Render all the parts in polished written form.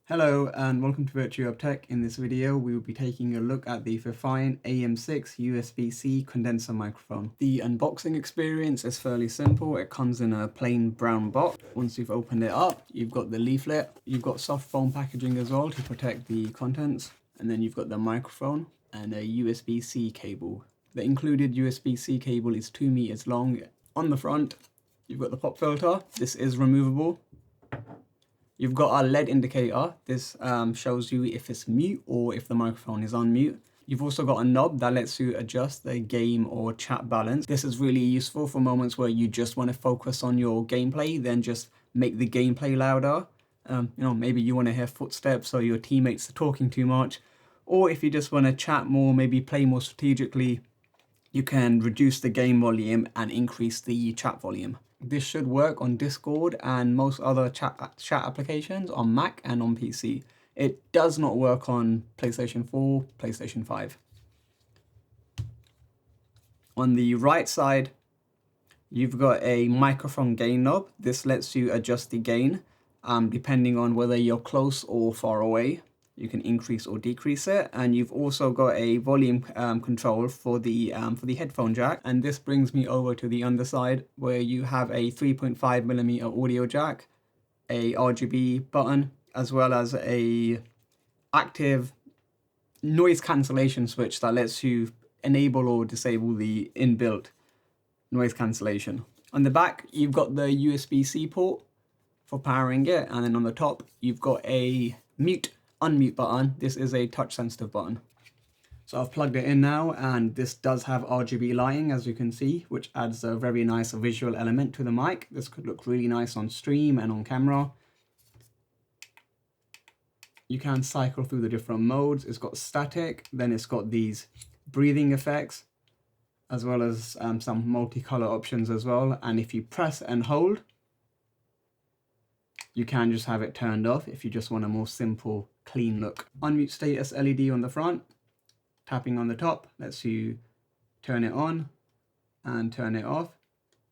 Hello and welcome to Virtue of Tech. In this video we will be taking a look at the Fifine AM6 USB-C condenser microphone. The unboxing experience is fairly simple. It comes in a plain brown box. Once you've opened it up, you've got the leaflet, you've got soft foam packaging as well to protect the contents, and then you've got the microphone and a USB-C cable. The included USB-C cable is 2 meters long. On the front you've got the pop filter. This is removable. You've got a LED indicator. This shows you if it's mute or if the microphone is on mute. You've also got a knob that lets you adjust the game or chat balance. This is really useful for moments where you just want to focus on your gameplay, then just make the gameplay louder. Maybe you want to hear footsteps or your teammates are talking too much. Or if you just want to chat more, maybe play more strategically, you can reduce the game volume and increase the chat volume. This should work on Discord and most other chat applications on Mac and on PC. It does not work on PlayStation 4, PlayStation 5. On the right side, you've got a microphone gain knob. This lets you adjust the gain depending on whether you're close or far away. You can increase or decrease it, and you've also got a volume control for the headphone jack. And this brings me over to the underside where you have a 3.5mm audio jack, a RGB button, as well as a active noise cancellation switch that lets you enable or disable the inbuilt noise cancellation. On the back you've got the USB-C port for powering it, and then on the top you've got a unmute button. This is a touch sensitive button. So I've plugged it in now, and this does have RGB lighting, as you can see, which adds a very nice visual element to the mic. This could look really nice on stream and on camera. You can cycle through the different modes. It's got static, then it's got these breathing effects, as well as some multicolor options as well. And if you press and hold, you can just have it turned off if you just want a more simple, clean look. Unmute status LED on the front. Tapping on the top lets you turn it on and turn it off.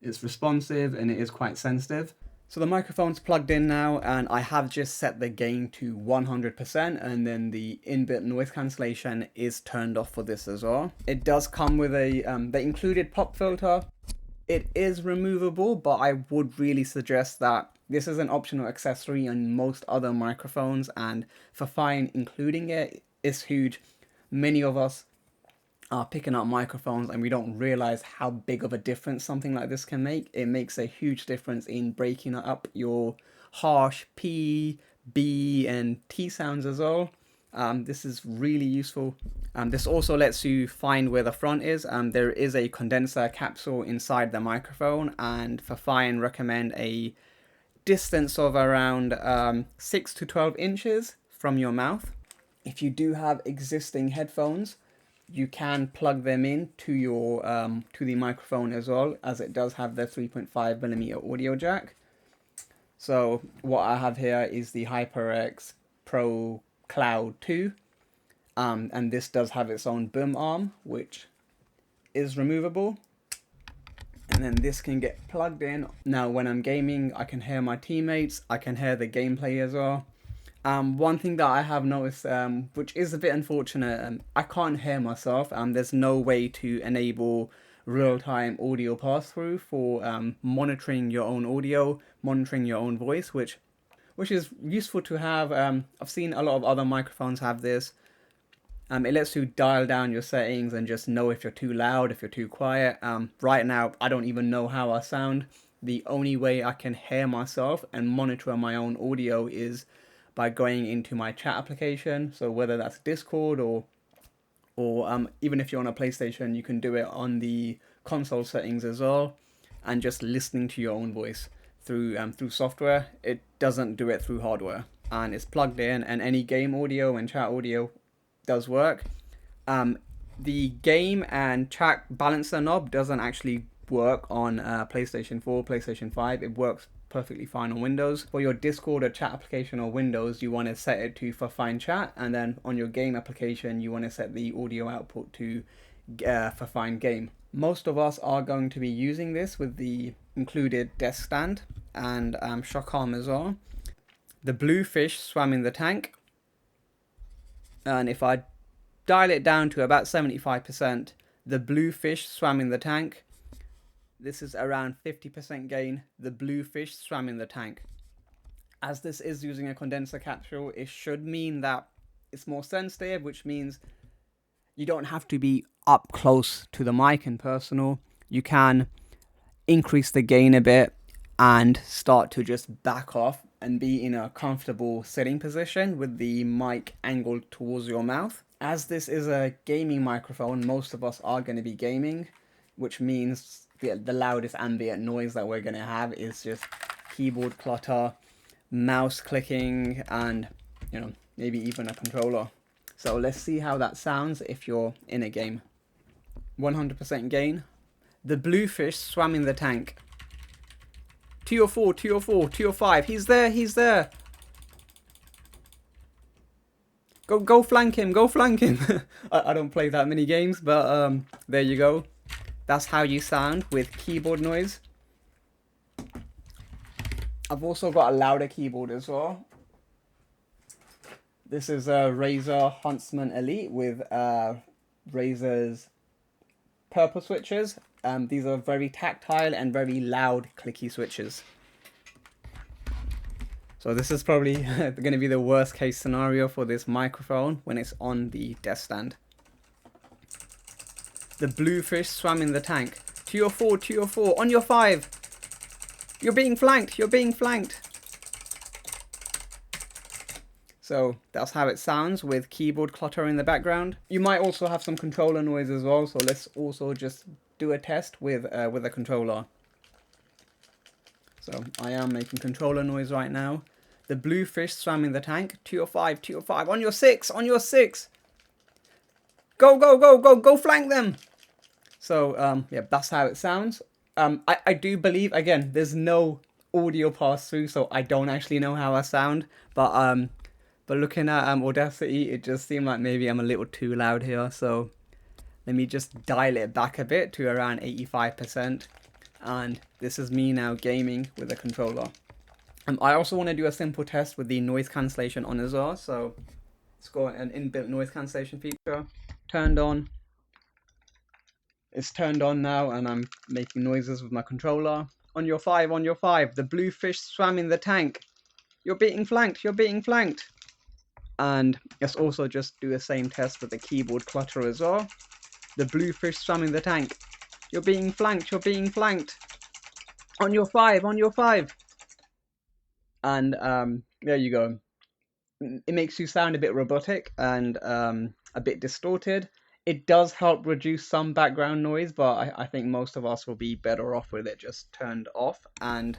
It's responsive and it is quite sensitive. So the microphone's plugged in now, and I have just set the gain to 100%, and then the inbuilt noise cancellation is turned off for this as well. It does come with a the included pop filter. It is removable, but I would really suggest that this is an optional accessory on most other microphones, and Fifine including it is huge. Many of us are picking up microphones and we don't realize how big of a difference something like this can make. It makes a huge difference in breaking up your harsh P, B, and T sounds as well. This is really useful. This also lets you find where the front is. There is a condenser capsule inside the microphone, and Fifine recommend a distance of around 6 to 12 inches from your mouth. If you do have existing headphones, you can plug them in to your to the microphone as well, as it does have the 3.5mm audio jack. So what I have here is the HyperX Pro Cloud 2, and this does have its own boom arm, which is removable, and then this can get plugged in. Now when I'm gaming, I can hear my teammates, I can hear the gameplay as well. One thing that I have noticed, which is a bit unfortunate, I can't hear myself. There's no way to enable real-time audio pass-through for monitoring your own audio, monitoring your own voice, which is useful to have. I've seen a lot of other microphones have this. It lets you dial down your settings and just know if you're too loud, if you're too quiet. Right now, I don't even know how I sound. The only way I can hear myself and monitor my own audio is by going into my chat application. So whether that's Discord or even if you're on a PlayStation, you can do it on the console settings as well, and just listening to your own voice through software. It doesn't do it through hardware, and it's plugged in, and any game audio and chat audio does work. The game and chat balancer knob doesn't actually work on PlayStation 4, PlayStation 5. It works perfectly fine on Windows. For your Discord or chat application or Windows, you want to set it to Fifine chat, and then on your game application you want to set the audio output to Fifine game. Most of us are going to be using this with the included desk stand and shock arm as well. The blue fish swam in the tank. And if I dial it down to about 75%, the blue fish swam in the tank. This is around 50% gain. The blue fish swam in the tank. As this is using a condenser capsule, it should mean that it's more sensitive, which means you don't have to be up close to the mic and personal. You can increase the gain a bit and start to just back off and be in a comfortable sitting position with the mic angled towards your mouth. As this is a gaming microphone, most of us are going to be gaming, which means the loudest ambient noise that we're going to have is just keyboard clutter, mouse clicking, and maybe even a controller. So let's see how that sounds if you're in a game. 100% gain. The blue fish swam in the tank. 204, 204, 205. He's there, he's there. Go flank him, go flank him. I don't play that many games, but there you go. That's how you sound with keyboard noise. I've also got a louder keyboard as well. This is a Razer Huntsman Elite with Razer's purple switches. These are very tactile and very loud clicky switches. So this is probably going to be the worst case scenario for this microphone when it's on the desk stand. The blue fish swam in the tank. 204, 204, on your 5. You're being flanked, you're being flanked. So that's how it sounds with keyboard clutter in the background. You might also have some controller noise as well, so let's also just do a test with a controller. So I am making controller noise right now. The blue fish swam in the tank. 205, 205, on your 6, on your 6. Go, go, go, go, go flank them. So yeah, that's how it sounds. I do believe, again, there's no audio pass through, so I don't actually know how I sound, but looking at Audacity, it just seemed like maybe I'm a little too loud here, so let me just dial it back a bit to around 85%, and this is me now gaming with a controller. I also want to do a simple test with the noise cancellation on as well, so let's go an inbuilt noise cancellation feature, turned on. It's turned on now, and I'm making noises with my controller. On your 5, on your 5, the blue fish swam in the tank. You're being flanked, you're being flanked. And let's also just do the same test with the keyboard clutter as well. The blue fish swam in the tank. You're being flanked, you're being flanked. On your 5, on your 5. And there you go. It makes you sound a bit robotic and a bit distorted. It does help reduce some background noise, but I think most of us will be better off with it just turned off, and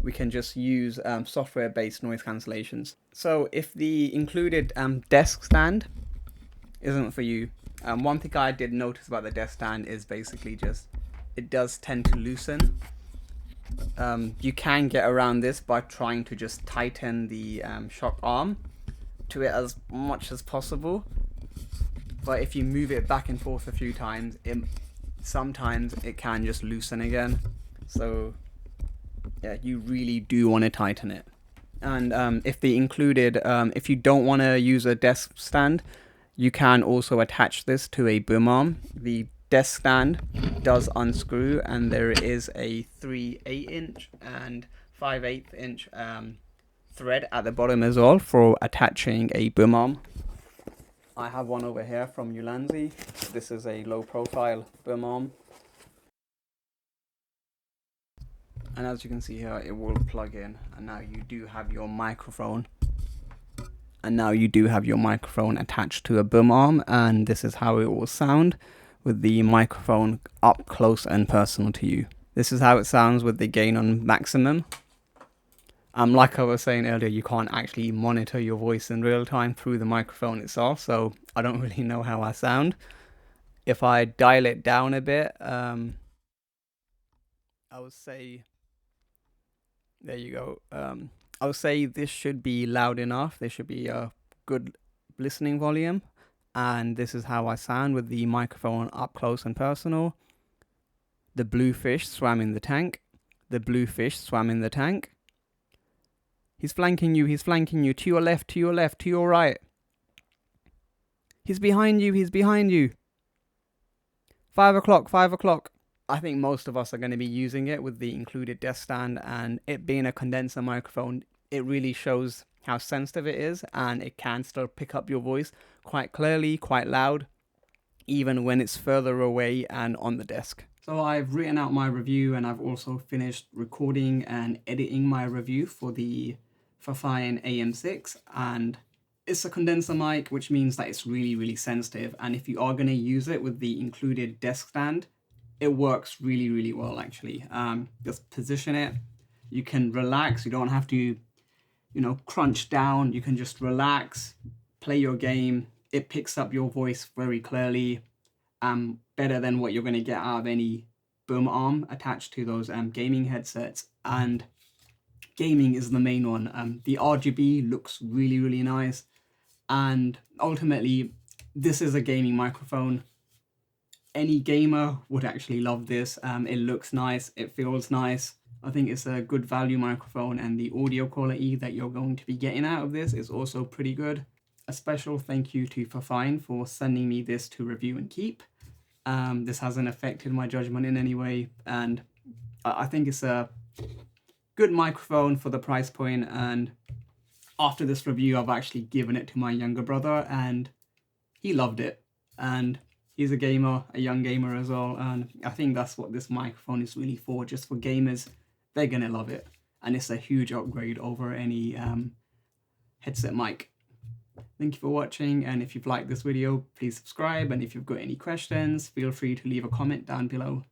we can just use software-based noise cancellations. So if the included desk stand isn't for you, one thing I did notice about the desk stand is basically just it does tend to loosen. You can get around this by trying to just tighten the shock arm to it as much as possible. But if you move it back and forth a few times, sometimes it can just loosen again. So yeah, you really do want to tighten it. And if the included, if you don't want to use a desk stand, you can also attach this to a boom arm. The desk stand does unscrew, and there is a 3/8" and 5/8" thread at the bottom as well for attaching a boom arm. I have one over here from Ulanzi. This is a low profile boom arm. And as you can see here, it will plug in, and now you do have your microphone. Attached to a boom arm, and this is how it will sound with the microphone up close and personal to you. This is how it sounds with the gain on maximum. Like I was saying earlier, you can't actually monitor your voice in real time through the microphone itself, so I don't really know how I sound. If I dial it down a bit, I would say, there you go. I would say this should be loud enough. There should be a good listening volume, and this is how I sound with the microphone up close and personal. The blue fish swam in the tank. The blue fish swam in the tank. He's flanking you, he's flanking you. To your left, to your left, to your right. He's behind you, he's behind you. 5 o'clock, 5 o'clock. I think most of us are going to be using it with the included desk stand, and it being a condenser microphone, it really shows how sensitive it is, and it can still pick up your voice quite clearly, quite loud, even when it's further away and on the desk. So I've written out my review, and I've also finished recording and editing my review for the Fifine AM6, and it's a condenser mic, which means that it's really, really sensitive, and if you are going to use it with the included desk stand, it works really, really well actually. Just position it, you can relax, you don't have to, you know, crunch down, you can just relax, play your game. It picks up your voice very clearly, better than what you're going to get out of any boom arm attached to those gaming headsets, and gaming is the main one. The RGB looks really, really nice, and ultimately this is a gaming microphone. Any gamer would actually love this. It looks nice, it feels nice. I think it's a good value microphone, and the audio quality that you're going to be getting out of this is also pretty good. A special thank you to Fifine for sending me this to review and keep. This hasn't affected my judgment in any way, and I think it's a good microphone for the price point. And after this review, I've actually given it to my younger brother, and he loved it. And he's a gamer, a young gamer as well, and I think that's what this microphone is really for, just for gamers. They're gonna love it, and it's a huge upgrade over any headset mic. Thank you for watching, and if you've liked this video, please subscribe, and if you've got any questions, feel free to leave a comment down below.